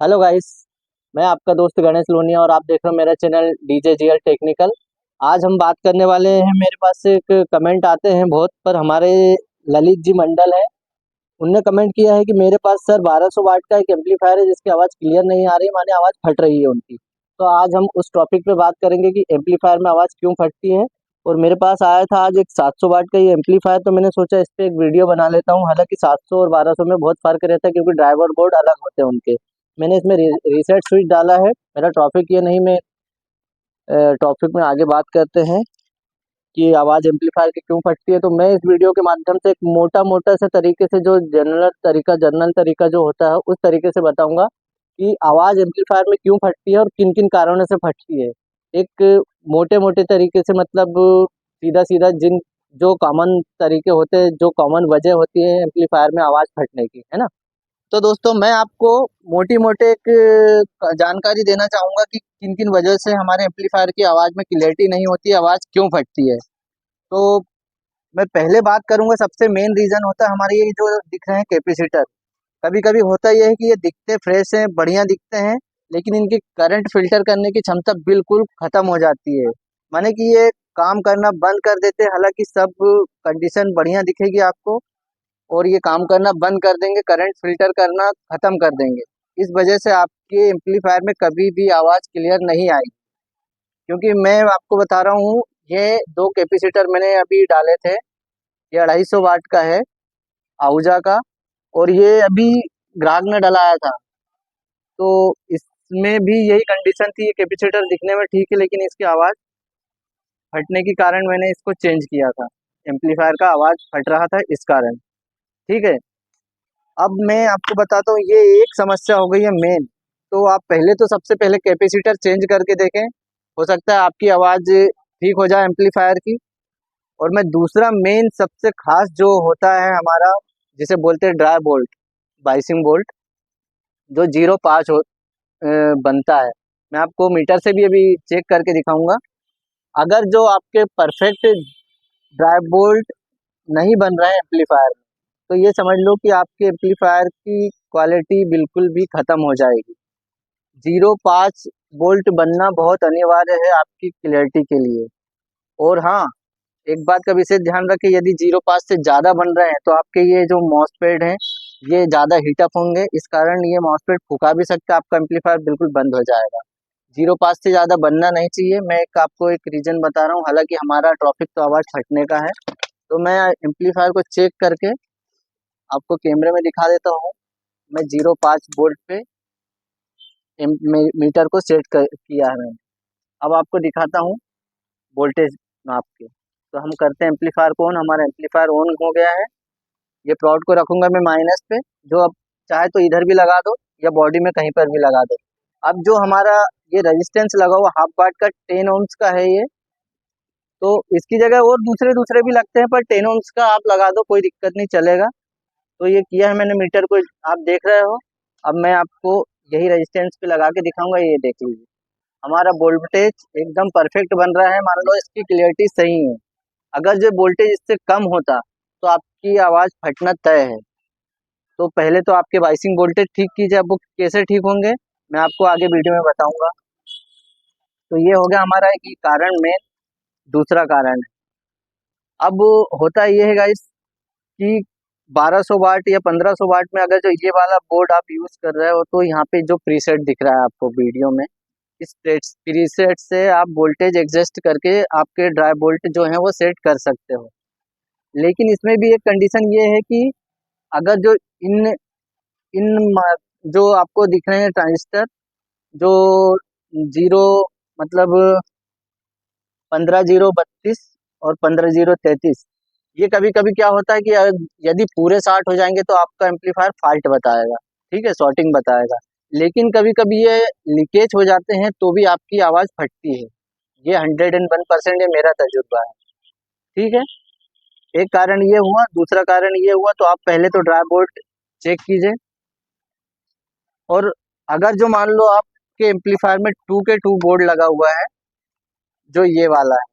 Hello guys. मैं आपका दोस्त गणेश लोनिया और आप देख रहे हो मेरा चैनल डीजे जीएल टेक्निकल। आज हम बात करने वाले हैं, मेरे पास एक कमेंट आते हैं बहुत, पर हमारे ललित जी मंडल है, उनने कमेंट किया है कि मेरे पास सर 1200 वाट का एक एम्पलीफायर है जिसकी आवाज़ क्लियर नहीं आ रही, माने आवाज़ फट रही है उनकी। तो आज हम उस टॉपिक पे बात करेंगे कि एम्पलीफायर में आवाज़ क्यों फटती है। और मेरे पास आया था आज एक 700 वाट का ये एम्पलीफायर, तो मैंने सोचा इस पे एक वीडियो बना लेता हूँ। हालांकि 700 और 1200 में बहुत फर्क रहता है क्योंकि ड्राइवर बोर्ड अलग होते हैं उनके। मैंने इसमें रीसेट स्विच डाला है। मेरा टॉपिक ये नहीं, मैं टॉपिक में आगे बात करते हैं कि आवाज़ एम्पलीफायर की क्यों फटती है। तो मैं इस वीडियो के माध्यम से एक मोटा मोटा से तरीके से, जो जनरल तरीका जो होता है उस तरीके से बताऊंगा कि आवाज़ एम्पलीफायर में क्यों फटती है और किन किन कारणों से फटती है। एक मोटे मोटे तरीके से, मतलब सीधा सीधा, जिन जो कॉमन तरीके होते हैं, जो कॉमन वजह होती है एम्पलीफायर में आवाज़ फटने की, है ना। तो दोस्तों, मैं आपको मोटी मोटे एक जानकारी देना चाहूँगा कि किन किन वजह से हमारे एम्पलीफायर की आवाज़ में क्लैरिटी नहीं होती, आवाज़ क्यों फटती है। तो मैं पहले बात करूंगा, सबसे मेन रीज़न होता है हमारे ये जो दिख रहे हैं कैपेसिटर। कभी कभी होता यह है कि ये दिखते फ्रेश हैं, बढ़िया दिखते हैं, लेकिन इनकी करंट फिल्टर करने की क्षमता बिल्कुल ख़त्म हो जाती है। माने कि ये काम करना बंद कर देते हैं। हालांकि सब कंडीशन बढ़िया दिखेगी आपको और ये काम करना बंद कर देंगे, करंट फिल्टर करना ख़त्म कर देंगे। इस वजह से आपके एम्पलीफायर में कभी भी आवाज़ क्लियर नहीं आएगी। क्योंकि मैं आपको बता रहा हूँ, ये दो कैपेसिटर मैंने अभी डाले थे। ये 250 वाट का है, आहूजा का, और ये अभी ग्राहक ने डलाया था। तो इसमें भी यही कंडीशन थी, ये कैपेसिटर दिखने में ठीक है लेकिन इसकी आवाज़ फटने के कारण मैंने इसको चेंज किया था। एम्पलीफायर का आवाज़ फट रहा था इस कारण। ठीक है। अब मैं आपको बताता हूँ, ये एक समस्या हो गई है मेन। तो आप पहले तो सबसे पहले कैपेसिटर चेंज करके देखें, हो सकता है आपकी आवाज़ ठीक हो जाए एम्पलीफायर की। और मैं दूसरा मेन सबसे खास जो होता है हमारा, जिसे बोलते हैं ड्राई बोल्ट, बाइसिंग बोल्ट, जो 0.5 बनता है। मैं आपको मीटर से भी अभी चेक करके दिखाऊंगा। अगर जो आपके परफेक्ट ड्राई बोल्ट नहीं बन रहा है एम्पलीफायर में, तो ये समझ लो कि आपके एम्पलीफायर की क्वालिटी बिल्कुल भी ख़त्म हो जाएगी। 0.5 बोल्ट बनना बहुत अनिवार्य है आपकी क्लियरिटी के लिए। और हाँ, एक बात का विशेष ध्यान रखें, यदि 0.5 से ज़्यादा बन रहे हैं तो आपके ये जो मॉसफेट हैं ये ज़्यादा हीटअप होंगे, इस कारण ये मॉसफेट फूका भी सकता है, आपका एम्पलीफायर बिल्कुल बंद हो जाएगा। 0.5 से ज़्यादा बनना नहीं चाहिए। मैं आपको एक रीज़न बता रहा हूँ, हालांकि हमारा टॉपिक तो आवाज़ फटने का है। तो मैं एम्पलीफायर को चेक करके आपको कैमरे में दिखा देता हूँ। मैं 0.5 वोल्ट पे मीटर को सेट किया है मैंने। अब आपको दिखाता हूँ वोल्टेज नाप के। तो हम करते हैं एम्पलीफायर को ऑन। हमारा एम्पलीफायर ऑन हो गया है। ये प्लॉट को रखूंगा मैं माइनस पे, जो अब चाहे तो इधर भी लगा दो या बॉडी में कहीं पर भी लगा दो। अब जो हमारा ये रेजिस्टेंस लगा हुआ हाफ वाट का 10 ओम्स का है ये। तो इसकी जगह और दूसरे दूसरे भी लगते हैं, पर 10 ओम्स का आप लगा दो, कोई दिक्कत नहीं, चलेगा। तो ये किया है मैंने मीटर को, आप देख रहे हो। अब मैं आपको यही रेजिस्टेंस पे लगा के दिखाऊंगा, ये देख लीजिए। हमारा वोल्टेज एकदम परफेक्ट बन रहा है, मान लो इसकी क्लियरिटी सही है। अगर जो वोल्टेज इससे कम होता तो आपकी आवाज़ फटना तय है। तो पहले तो आपके वाइसिंग वोल्टेज ठीक कीजिए। अब वो कैसे ठीक होंगे मैं आपको आगे वीडियो में बताऊंगा। तो ये हो गया हमारा एक कारण में। दूसरा कारण है, अब होता ये है गाइस कि 1200 वाट या 1500 वाट में अगर जो ये वाला बोर्ड आप यूज़ कर रहे हो, तो यहाँ पे जो प्रीसेट दिख रहा है आपको वीडियो में, इस प्रीसेट से आप वोल्टेज एडजस्ट करके आपके ड्राई वोल्ट जो है वो सेट कर सकते हो। लेकिन इसमें भी एक कंडीशन ये है कि अगर जो इन इन जो आपको दिख रहे हैं ट्रांजिस्टर, जो जीरो, मतलब 15 0 32 और 15 0 33, ये कभी कभी क्या होता है कि यदि पूरे 60 हो जाएंगे तो आपका एम्पलीफायर फॉल्ट बताएगा, ठीक है, शॉर्टिंग बताएगा। लेकिन कभी कभी ये लीकेज हो जाते हैं तो भी आपकी आवाज़ फटती है। ये 101% ये मेरा तजुर्बा है। ठीक है। एक कारण ये हुआ, दूसरा कारण ये हुआ, तो आप पहले तो ड्राई बोर्ड चेक कीजिए। और अगर जो मान लो आपके एम्पलीफायर में 2 के 2 बोर्ड लगा हुआ है, जो ये वाला है,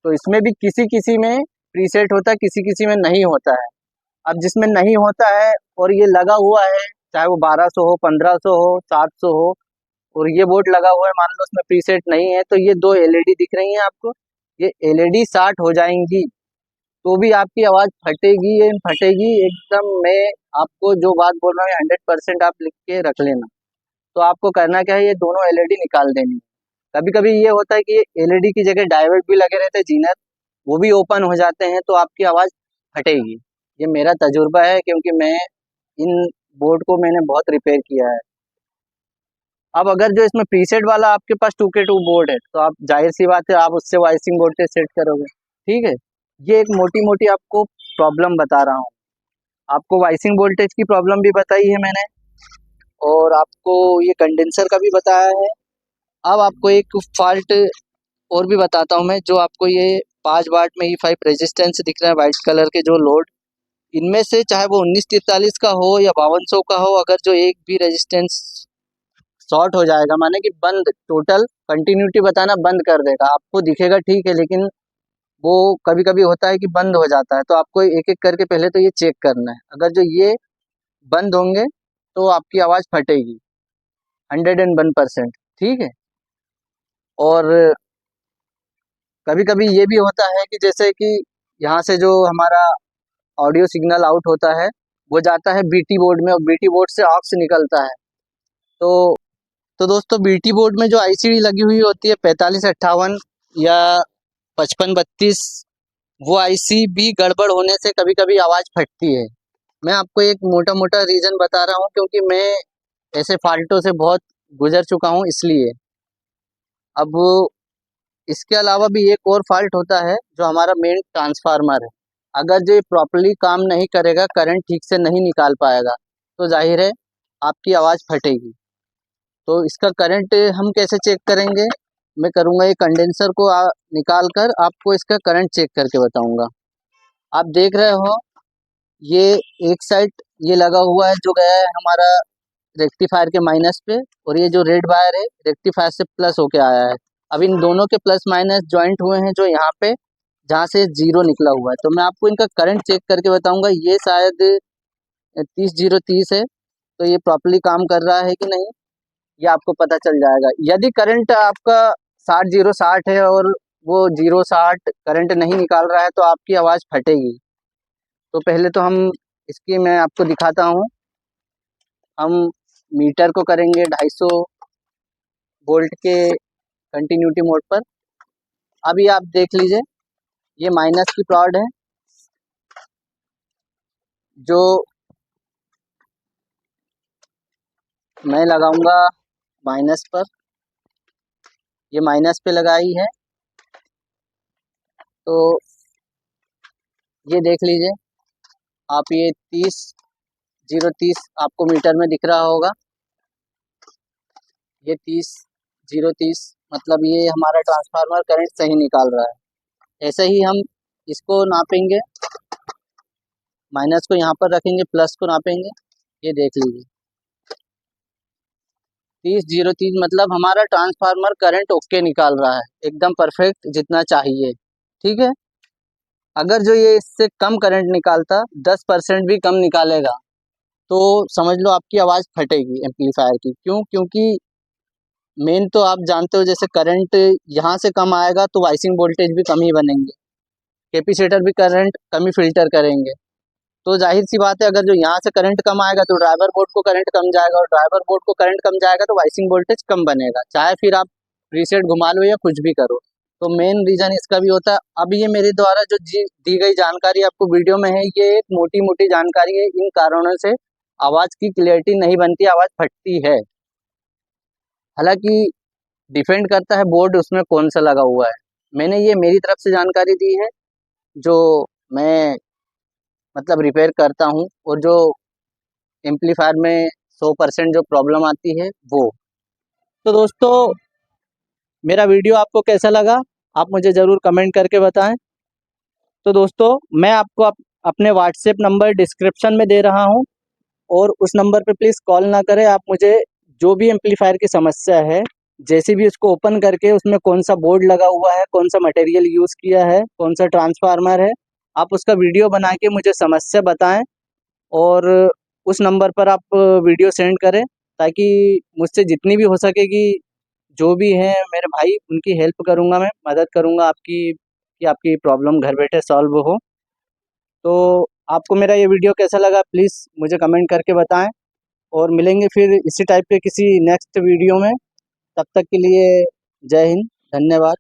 तो इसमें भी किसी किसी में प्रीसेट होता है, किसी किसी में नहीं होता है। अब जिसमें नहीं होता है और ये लगा हुआ है, चाहे वो 1200 हो, 1500 हो, 700 हो, और ये बोर्ड लगा हुआ है, मान लो उसमें प्रीसेट नहीं है, तो ये दो एलईडी दिख रही हैं आपको, ये एलईडी 60 हो जाएंगी तो भी आपकी आवाज फटेगी, ये फटेगी एकदम। मैं आपको जो बात बोल रहा हूँ 100% आप लिख के रख लेना। तो आपको करना क्या है, ये दोनों एलईडी निकाल देनी। कभी कभी ये होता है कि ये एलईडी की जगह डायोड भी लगे रहते हैं जीनर, वो भी ओपन हो जाते हैं तो आपकी आवाज फटेगी। ये मेरा तजुर्बा है, क्योंकि मैं इन बोर्ड को मैंने बहुत रिपेयर किया है। अब अगर जो इसमें प्रीसेट वाला आपके पास 2K2 बोर्ड है, तो आप जाहिर सी बात है आप उससे वॉइसिंग वोल्टेज सेट करोगे, ठीक है। ये एक मोटी मोटी आपको प्रॉब्लम बता रहा हूँ। आपको वॉइसिंग वोल्टेज की प्रॉब्लम भी बताई है मैंने, और आपको ये कंडेंसर का भी बताया है। अब आपको एक फॉल्ट और भी बताता हूँ मैं, जो आपको ये 5 वाट में E5 रेजिस्टेंस दिख रहा है वाइट कलर के जो लोड, इनमें से चाहे वो 1943 का हो या 5200 का हो, अगर जो एक भी रेजिस्टेंस शॉर्ट हो जाएगा, माने कि बंद, टोटल कंटिन्यूटी बताना बंद कर देगा, आपको दिखेगा ठीक है, लेकिन वो कभी कभी होता है कि बंद हो जाता है, तो आपको एक एक करके पहले तो ये चेक करना है। अगर जो ये बंद होंगे तो आपकी आवाज़ फटेगी 101%, ठीक है। और कभी कभी ये भी होता है कि जैसे कि यहाँ से जो हमारा ऑडियो सिग्नल आउट होता है, वो जाता है बीटी बोर्ड में, और बीटी बोर्ड से ऑक्स निकलता है। तो तो दोस्तों, बीटी बोर्ड में जो आईसीडी लगी हुई होती है 4558 या 5532, वो आईसी भी गड़बड़ होने से कभी कभी आवाज़ फटती है। मैं आपको एक मोटा मोटा रीज़न बता रहा हूँ, क्योंकि मैं ऐसे फाल्टों से बहुत गुजर चुका हूँ, इसलिए। अब इसके अलावा भी एक और फॉल्ट होता है, जो हमारा मेन ट्रांसफार्मर है। अगर जो प्रॉपरली काम नहीं करेगा, करंट ठीक से नहीं निकाल पाएगा, तो जाहिर है आपकी आवाज़ फटेगी। तो इसका करंट हम कैसे चेक करेंगे, मैं करूँगा ये कंडेंसर को निकाल कर आपको इसका करंट चेक करके बताऊँगा। आप देख रहे हो, ये एक साइड ये लगा हुआ है जो गया है हमारा रेक्टिफायर के माइनस पे, और ये जो रेड वायर है रेक्टिफायर से प्लस होके आया है। अब इन दोनों के प्लस माइनस ज्वाइंट हुए हैं जो यहाँ पे, जहाँ से जीरो निकला हुआ है। तो मैं आपको इनका करंट चेक करके बताऊंगा। ये शायद 30 0 30 है, तो ये प्रॉपरली काम कर रहा है कि नहीं, ये आपको पता चल जाएगा। यदि करंट आपका 60 0 60 है और वो 0 60 करंट नहीं निकाल रहा है, तो आपकी आवाज़ फटेगी। तो पहले तो हम इसकी मैं आपको दिखाता हूँ। हम मीटर को करेंगे 250 वोल्ट के कंटिन्यूटी मोड पर। अभी आप देख लीजिए, ये माइनस की प्रॉड है, जो मैं लगाऊंगा माइनस पर। ये माइनस पे लगाई है, तो ये देख लीजिए आप, ये 30 0 30 आपको मीटर में दिख रहा होगा। ये 30 0 30 मतलब ये हमारा ट्रांसफार्मर करंट सही निकाल रहा है। ऐसे ही हम इसको नापेंगे, माइनस को यहाँ पर रखेंगे, प्लस को नापेंगे। ये देख लीजिए 30 0 30 मतलब हमारा ट्रांसफार्मर करंट ओके निकाल रहा है, एकदम परफेक्ट जितना चाहिए, ठीक है। अगर जो ये इससे कम करंट निकालता, 10% भी कम निकालेगा, तो समझ लो आपकी आवाज़ फटेगी एम्पलीफायर की। क्यों? क्योंकि मेन तो आप जानते हो, जैसे करंट यहाँ से कम आएगा तो वाइसिंग वोल्टेज भी कम ही बनेंगे, कैपेसिटर भी करंट कम ही फिल्टर करेंगे। तो जाहिर सी बात है, अगर जो यहाँ से करंट कम आएगा तो ड्राइवर बोर्ड को करंट कम जाएगा, और ड्राइवर बोर्ड को करंट कम जाएगा तो वाइसिंग वोल्टेज कम बनेगा, चाहे फिर आप प्रीसेट घुमा लो या कुछ भी करो। तो मेन रीज़न इसका भी होता है। अब ये मेरे द्वारा जो दी गई जानकारी आपको वीडियो में है, ये एक मोटी मोटी जानकारी है। इन कारणों से आवाज़ की क्लियरिटी नहीं बनती, आवाज़ फटती है। हालांकि डिपेंड करता है बोर्ड उसमें कौन सा लगा हुआ है। मैंने ये मेरी तरफ से जानकारी दी है, जो मैं मतलब रिपेयर करता हूँ, और जो एम्पलीफायर में 100% जो प्रॉब्लम आती है वो। तो दोस्तों, मेरा वीडियो आपको कैसा लगा, आप मुझे ज़रूर कमेंट करके बताएं। तो दोस्तों, मैं आपको अपने व्हाट्सएप नंबर डिस्क्रिप्शन में दे रहा हूं, और उस नंबर पे प्लीज़ कॉल ना करें। आप मुझे जो भी एम्पलीफायर की समस्या है, जैसे भी उसको ओपन करके उसमें कौन सा बोर्ड लगा हुआ है, कौन सा मटेरियल यूज़ किया है, कौन सा ट्रांसफार्मर है, आप उसका वीडियो बना के मुझे समस्या बताएं। और उस नंबर पर आप वीडियो सेंड करें, ताकि मुझसे जितनी भी हो सकेगी, जो भी है मेरे भाई, उनकी हेल्प करूँगा मैं, मदद करूँगा आपकी, कि आपकी प्रॉब्लम घर बैठे सॉल्व हो। तो आपको मेरा ये वीडियो कैसा लगा प्लीज़ मुझे कमेंट करके बताएं, और मिलेंगे फिर इसी टाइप के किसी नेक्स्ट वीडियो में। तब तक के लिए जय हिंद, धन्यवाद।